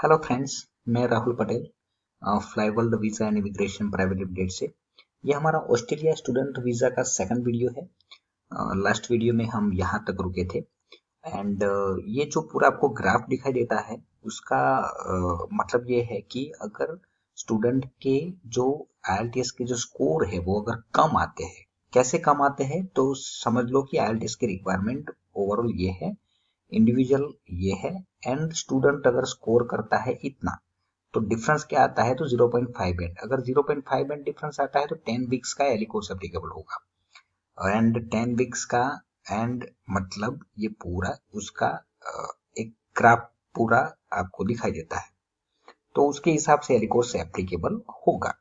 Hello friends, मैं Rahul Patel fly world visa and immigration private limited से। ये हमारा ऑस्ट्रेलिया स्टूडेंट वीज़ा का सेकंड वीडियो है। लास्ट वीडियो में हम यहाँ तक रुके थे एंड ये जो पूरा आपको ग्राफ दिखाई देता है उसका मतलब ये है कि अगर स्टूडेंट के जो IELTS के जो स्कोर है वो अगर कम आते हैं, कैसे कम आते हैं, तो समझ लो कि IELTS की रिक्वायरमेंट ओवरऑल ये है, इंडिविजुअल ये है एंड स्टूडेंट अगर स्कोर करता है इतना तो डिफरेंस क्या आता है, तो 0.58। अगर 0.58 डिफरेंस आता है तो 10 वीक्स का एली कोर्स एप्लीकेबल होगा एंड 10 वीक्स का एंड मतलब ये पूरा उसका एक ग्राफ पूरा आपको दिखाई देता है, तो उसके हिसाब से एली कोर्स एप्लीकेबल होगा।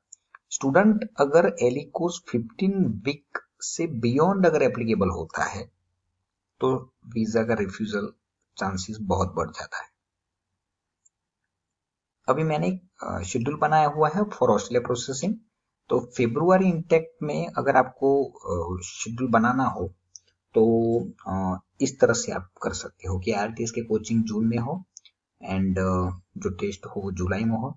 स्टूडेंट अगर एली कोर्स 15 वीक से बियॉन्ड अगर एप्लीकेबल होता है तो वीजा का रिफ्यूजल चांसेस बहुत बढ़ जाता है। अभी मैंने शेड्यूल बनाया हुआ है फॉर ऑस्ट्रेलिया प्रोसेसिंग, तो फेब्रुआरी इंटेक में अगर आपको शेड्यूल बनाना हो तो इस तरह से आप कर सकते हो कि IELTS के कोचिंग जून में हो एंड जो टेस्ट हो वो जुलाई में हो,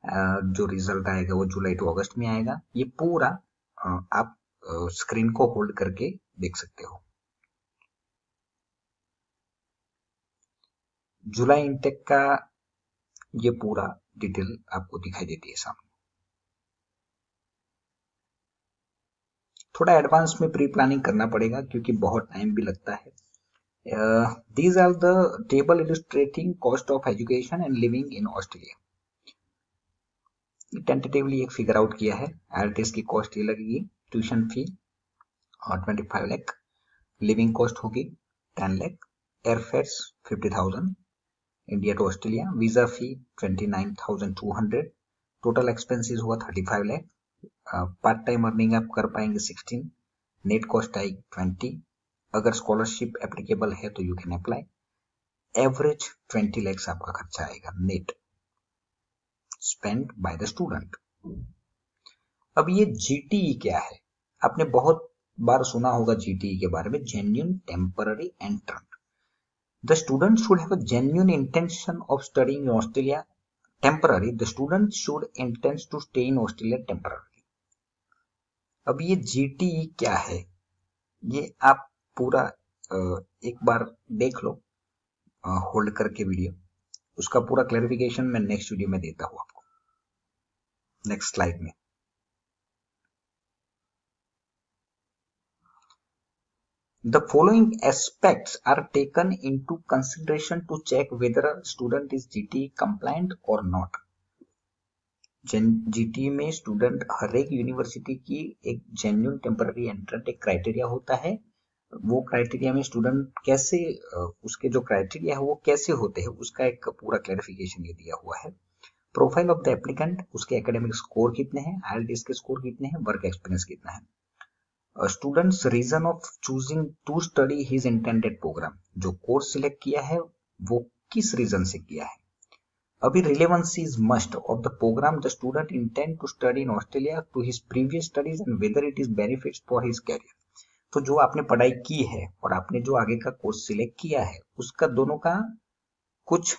जो रिजल्ट आएगा वो जुलाई टू अगस्त में आएगा। ये पूरा आप स्क्रीन को होल्ड करके देख सकते हो। जुलाई इंटेक का ये पूरा डिटेल आपको दिखाई देती है सामने। थोड़ा एडवांस में प्री प्लानिंग करना पड़ेगा क्योंकि बहुत टाइम भी लगता है। These are the table illustrating cost of education and living in Australia. Tentatively एक फिगर आउट किया है। IELTS की कॉस्ट ये लगेगी, tuition fee 25 lakh, living cost होगी 10 lakh, airfares 50,000 India to Australia, visa fee 29,200, total expenses हुआ 35 लाख, पार्ट टाइम अर्निंग आप कर पाएंगे 16, नेट कॉस्ट आएगी 20, अगर स्कॉलरशिप एप्लीकेबल है तो you can apply, average 20 lakh आपका खर्चा आएगा net spend by the student. अब ये GTE क्या है? आपने बहुत बार सुना होगा GTE के बारे में, genuine temporary एंट्रेंट। The student should have a genuine intention of studying in Australia temporarily. The student should intend to stay in Australia temporarily. अब ये GTE क्या है, ये आप पूरा एक बार देख लो होल्ड करके वीडियो, उसका पूरा क्लैरिफिकेशन मैं नेक्स्ट वीडियो में देता हूं आपको, नेक्स्ट स्लाइड में। The following aspects are taken into consideration to check whether a student is GTE compliant or not. GTE में स्टूडेंट हर एक यूनिवर्सिटी की एक जेन्युइन टेम्पररी एंट्रेंट एक क्राइटेरिया होता है। वो क्राइटेरिया में स्टूडेंट कैसे, उसके जो क्राइटेरिया है वो कैसे होते हैं, उसका एक पूरा क्लैरिफिकेशन ये दिया हुआ है। प्रोफाइल ऑफ द एप्लीकेंट, उसके एकेडमिक स्कोर कितने हैं, IELTS के स्कोर कितने हैं, वर्क एक्सपीरियंस कितना है, students reason of choosing to study his intended program, जो कोर्स सिलेक्ट किया है वो किस रीजन से किया है। अभी relevancy is must of the program the student intend to study in Australia to his previous studies and whether it is benefits for his career. तो जो आपने पढ़ाई की है और आपने जो आगे का कोर्स सिलेक्ट किया है उसका दोनों का कुछ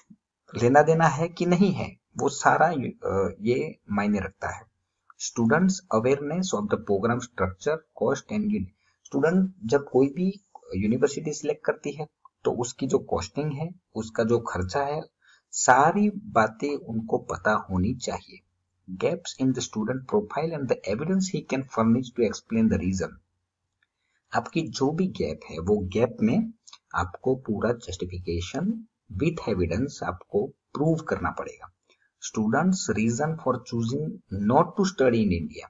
लेना देना है कि नहीं है, वो सारा ये मायने रखता है। Students awareness of the program structure, cost and unit. Student जब कोई भी यूनिवर्सिटी सिलेक्ट करती है तो उसकी जो कॉस्टिंग है, उसका जो खर्चा है, सारी बातें उनको पता होनी चाहिए। Gaps in the student profile and the evidence he can furnish to explain the reason. आपकी जो भी गैप है वो गैप में आपको पूरा जस्टिफिकेशन विथ एविडेंस आपको प्रूव करना पड़ेगा। Students reason for choosing not to study in India.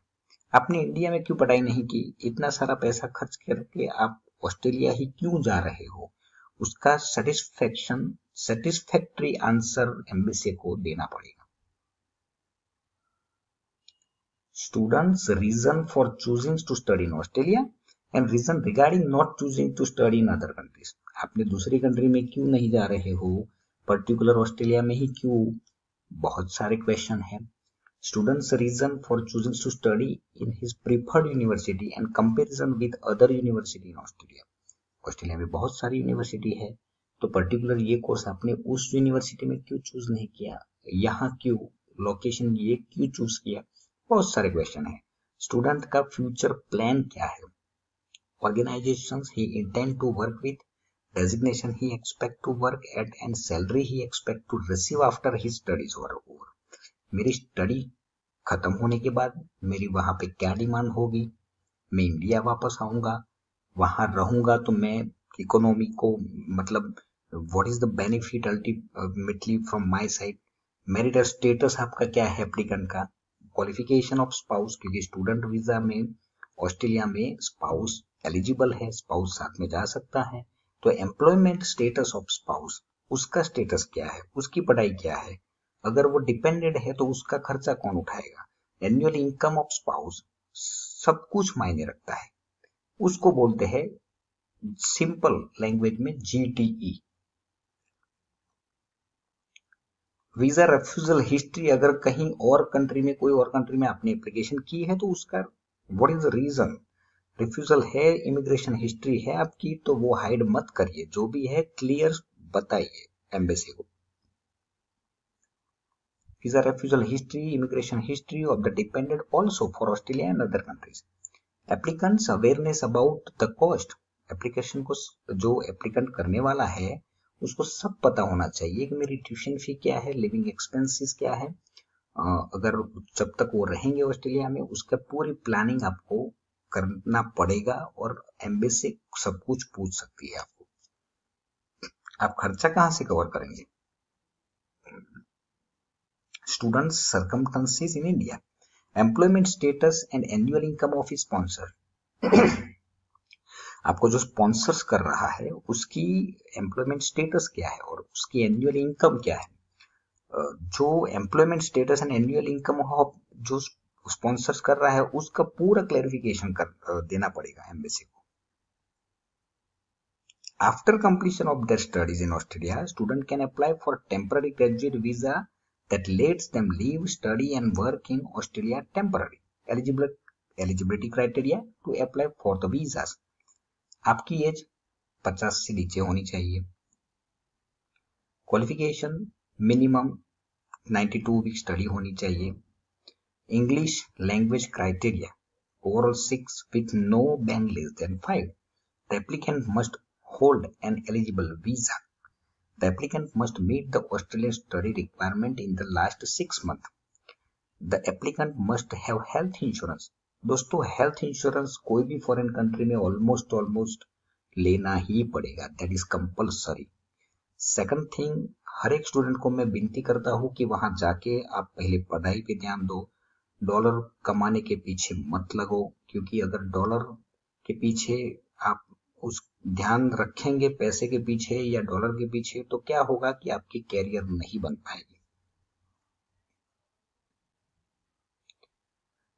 आपने इंडिया में क्यों पढ़ाई नहीं की, इतना सारा पैसा खर्च करके आप ऑस्ट्रेलिया ही क्यों जा रहे हो, उसका सेटिस्फैक्टरी आंसर एम्बेसी को देना पड़ेगा। Students reason for choosing to study in Australia and reason regarding not choosing to study in other countries. आपने दूसरी कंट्री में क्यों नहीं जा रहे हो, पर्टिकुलर ऑस्ट्रेलिया में ही क्यों, बहुत सारे क्वेश्चन है। Students reason for choosing to study in his preferred university and comparison with other university in Australia. Australia में बहुत सारी यूनिवर्सिटी है तो पर्टिकुलर ये कोर्स आपने उस यूनिवर्सिटी में क्यों चूज नहीं किया, यहाँ क्यों, लोकेशन ये क्यों चूज किया, बहुत सारे क्वेश्चन है। स्टूडेंट का फ्यूचर प्लान क्या है, organizations he intend to work with, designation he expect to work at, and salary he expect to receive after his studies are over। मेरी स्टडी खत्म होने के बाद मेरी वहां पे क्या डिमांड होगी, मैं इंडिया वापस आऊंगा, वहां रहूंगा तो मैं इकोनॉमी को मतलब what is the benefit ultimately from my side, marital status आपका क्या है एप्लीकेंट का, क्वालिफिकेशन ऑफ स्पाउस, क्योंकि स्टूडेंट वीजा में ऑस्ट्रेलिया में स्पाउस एलिजिबल है, स्पाउस साथ में जा सकता है। तो एम्प्लॉयमेंट स्टेटस ऑफ स्पाउस, उसका स्टेटस क्या है, उसकी पढ़ाई क्या है, अगर वो डिपेंडेंट है तो उसका खर्चा कौन उठाएगा, एनुअल इनकम ऑफ स्पाउस, सब कुछ मायने रखता है। उसको बोलते हैं सिंपल लैंग्वेज में GTE। वीजा रेफ्यूजल हिस्ट्री, अगर कहीं और कंट्री में, कोई और कंट्री में आपने एप्लीकेशन की है तो उसका what is the reason, refusal है, इमिग्रेशन हिस्ट्री है आपकी, तो वो हाइड मत करिए, जो भी है क्लियर बताइए एम्बेसी को। Visa refusal history, immigration history of the dependent also for Australia and other countries. Applicants awareness about the cost, application को जो एप्लीकेंट करने वाला है उसको सब पता होना चाहिए कि मेरी ट्यूशन फी क्या है, लिविंग एक्सपेंसेस क्या है, अगर जब तक वो रहेंगे ऑस्ट्रेलिया में उसका पूरी प्लानिंग आपको करना पड़ेगा, और एम्बेसी सब कुछ पूछ सकती है आपको। आप खर्चा कहां से कवर करेंगे, students circumstances in India, employment status and annual income of sponsor. आपको जो स्पॉन्सर्स कर रहा है उसकी एम्प्लॉयमेंट स्टेटस क्या है और उसकी एनुअल इनकम क्या है। जो employment status and annual income of जो स्पॉन्सर्स कर रहा है उसका पूरा क्लैरिफिकेशन कर देना पड़ेगा एम्बेसी को। After completion of their studies in Australia, student can apply for temporary graduate visa that lets them live study and work in Australia temporary. Eligibility criteria to apply for the visas, आपकी age 50 से नीचे होनी चाहिए, qualification minimum 92 week study होनी चाहिए, English language criteria, overall 6 with no band less than 5. The applicant must hold an eligible visa. The applicant must meet the Australian study requirement in the last 6 months. The applicant must have health insurance. दोस्तों health insurance कोई भी foreign country में almost लेना ही पड़ेगा, that is compulsory. Second thing, हर एक student को मैं विनती करता हूं कि वहां जाके आप पहले पढ़ाई पे ध्यान दो, डॉलर कमाने के पीछे मत लगो, क्योंकि अगर डॉलर के पीछे आप उस ध्यान रखेंगे पैसे के पीछे या डॉलर के पीछे, तो क्या होगा कि आपकी कैरियर नहीं बन पाएगी।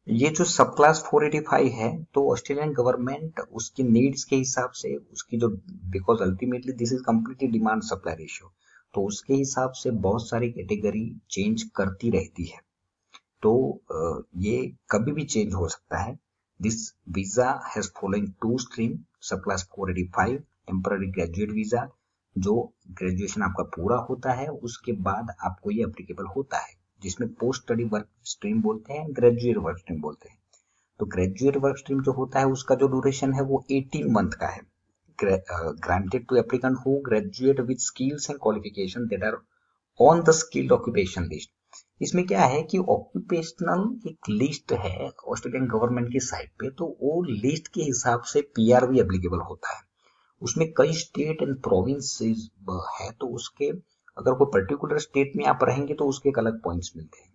ये जो सब क्लास 485 है तो ऑस्ट्रेलियन गवर्नमेंट उसकी नीड्स के हिसाब से उसकी जो, because ultimately this is completely demand supply ratio, तो उसके हिसाब से बहुत सारी कैटेगरी चेंज करती रहती है, तो ये कभी भी चेंज हो सकता है। This visa has following 2 stream, सब क्लास 485 टेम्पररी ग्रेजुएट वीजा, जो ग्रेजुएशन आपका पूरा होता है उसके बाद आपको ये एप्लीकेबल होता है, जिसमें पोस्ट स्टडी वर्क स्ट्रीम बोलते हैं, ग्रेजुएट वर्क स्ट्रीम बोलते हैं। तो ग्रेजुएट वर्क स्ट्रीम जो होता है उसका जो ड्यूरेशन है वो 18 मंथ का है, granted to applicant who graduate with skills and qualification that are on the skilled occupation list. इसमें क्या है कि ऑक्यूपेशनल एक लिस्ट है ऑस्ट्रेलियन गवर्नमेंट की साइट पे, तो वो लिस्ट के हिसाब से PR भी एप्लीकेबल होता है। उसमें कई स्टेट एंड प्रोविंस है, तो उसके अगर कोई पर्टिकुलर स्टेट में आप रहेंगे तो उसके एक अलग पॉइंट्स मिलते हैं।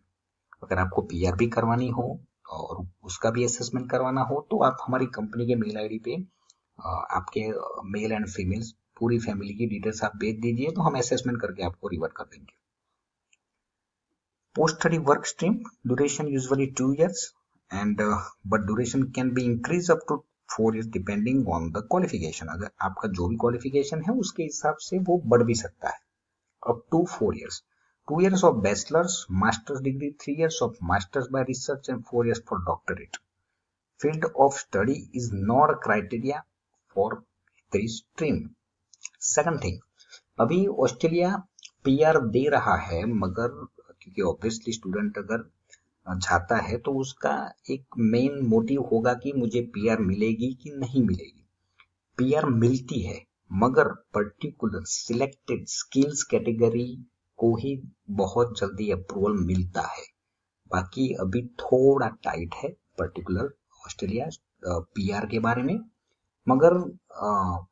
अगर आपको PR भी करवानी हो और उसका भी असेसमेंट करवाना हो तो आप हमारी कंपनी के मेल ID पे आपके मेल एंड फीमेल्स पूरी फैमिली की डिटेल्स आप भेज दीजिए, तो हम असेसमेंट करके आपको रिवर्ट कर देंगे। Post study work stream duration usually 2 years and but duration can be increased up to 4 years depending on the qualification। अगर आपका जो भी क्वालिफिकेशन है उसके हिसाब से वो बढ़ भी सकता है, up to 4 years। 2 years of bachelor's, master's degree, 3 years of master's by research and 4 years for doctorate। Field of study is not a criteria for this stream। Second thing, अभी ऑस्ट्रेलिया पीआर दे रहा है, मगर क्योंकि obviously student अगर जाता है तो उसका एक मेन मोटिव होगा कि मुझे पीआर मिलेगी कि नहीं मिलेगी। पीआर मिलती है, मगर पर्टिकुलर सिलेक्टेड स्किल्स कैटेगरी को ही बहुत जल्दी अप्रूवल मिलता है। बाकी अभी थोड़ा टाइट है पर्टिकुलर ऑस्ट्रेलिया पीआर के बारे में, मगर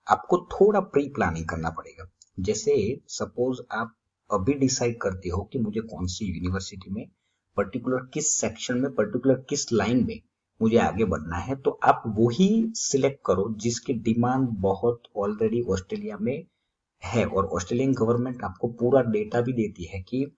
आपको थोड़ा प्री प्लानिंग करना पड़ेगा। जैसे सपोज आप अभी डिसाइड करते हो कि मुझे कौन सी यूनिवर्सिटी में पर्टिकुलर किस सेक्शन में पर्टिकुलर किस लाइन में मुझे आगे बढ़ना है, तो आप वही सिलेक्ट करो जिसकी डिमांड बहुत ऑलरेडी ऑस्ट्रेलिया में है। और ऑस्ट्रेलियन गवर्नमेंट आपको पूरा डेटा भी देती है कि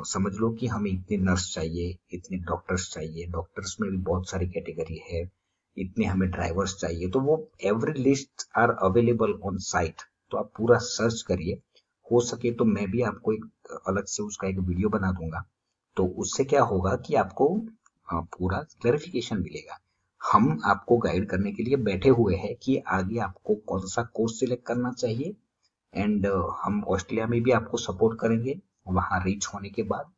समझ लो कि हमें इतने नर्स चाहिए, इतने डॉक्टर्स चाहिए, डॉक्टर्स में भी बहुत सारी कैटेगरी है, इतने हमें ड्राइवर्स चाहिए, तो वो every list are available on site. तो आप पूरा सर्च करिए, हो सके तो मैं भी आपको एक अलग से उसका एक वीडियो बना दूंगा, तो उससे क्या होगा कि आपको पूरा क्लैरिफिकेशन मिलेगा। हम आपको गाइड करने के लिए बैठे हुए हैं कि आगे आपको कौन सा कोर्स सिलेक्ट करना चाहिए, एंड हम ऑस्ट्रेलिया में भी आपको सपोर्ट करेंगे। वहां रीच होने के बाद,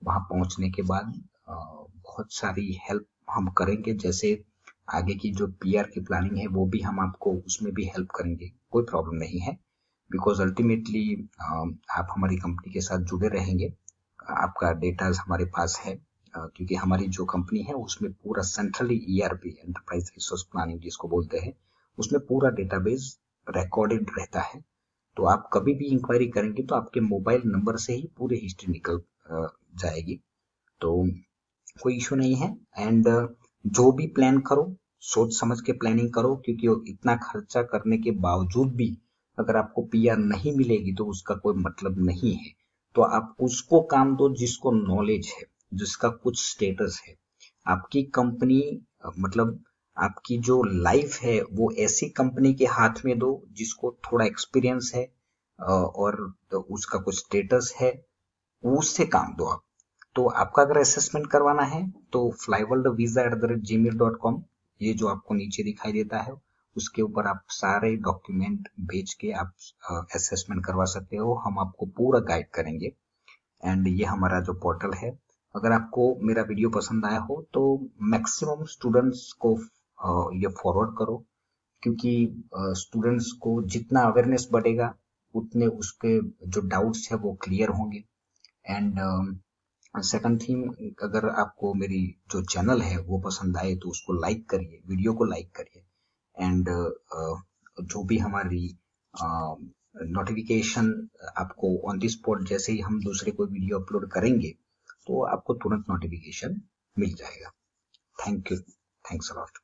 वहां पहुंचने के बाद बहुत सारी हेल्प हम करेंगे। जैसे आगे की जो पीआर की प्लानिंग है वो भी हम आपको उसमें भी हेल्प करेंगे, कोई प्रॉब्लम नहीं है। बिकॉज अल्टीमेटली आप हमारी कंपनी के साथ जुड़े रहेंगे, आपका डेटा हमारे पास है, क्योंकि हमारी जो कंपनी है उसमें पूरा centrally ERP enterprise resource planning जिसको बोलते हैं, उसमें पूरा डेटाबेस रिकॉर्डेड रहता है। तो आप कभी भी इंक्वायरी करेंगे तो आपके मोबाइल नंबर से ही पूरी हिस्ट्री निकल जाएगी, तो कोई इशू नहीं है। एंड जो भी प्लान करो सोच समझ के प्लानिंग करो, क्योंकि इतना खर्चा करने के बावजूद भी अगर आपको पीआर नहीं मिलेगी तो उसका कोई मतलब नहीं है। तो आप उसको काम दो जिसको नॉलेज है, जिसका कुछ स्टेटस है। आपकी कंपनी मतलब आपकी जो लाइफ है वो ऐसी कंपनी के हाथ में दो जिसको थोड़ा एक्सपीरियंस है और उसका कुछ स्टेटस है, उससे काम दो आप। तो आपका अगर असेसमेंट करवाना है तो flyworldvisa@gmail.com, ये जो आपको नीचे दिखाई देता है उसके ऊपर आप सारे डॉक्यूमेंट भेज के आप असेसमेंट करवा सकते हो, हम आपको पूरा गाइड करेंगे। एंड ये हमारा जो पोर्टल है, अगर आपको मेरा वीडियो पसंद आया हो तो मैक्सिमम स्टूडेंट्स को ये फॉरवर्ड करो, क्योंकि स्टूडेंट्स को जितना अवेयरनेस बढ़ेगा उतने उसके जो डाउट्स है वो क्लियर होंगे। एंड सेकंड थिंग, अगर आपको मेरी जो चैनल है वो पसंद आए तो उसको लाइक करिए, वीडियो को लाइक करिए। एंड जो भी हमारी नोटिफिकेशन आपको ऑन दी स्पॉट, जैसे ही हम दूसरे कोई वीडियो अपलोड करेंगे तो आपको तुरंत नोटिफिकेशन मिल जाएगा। Thank you, thanks a lot.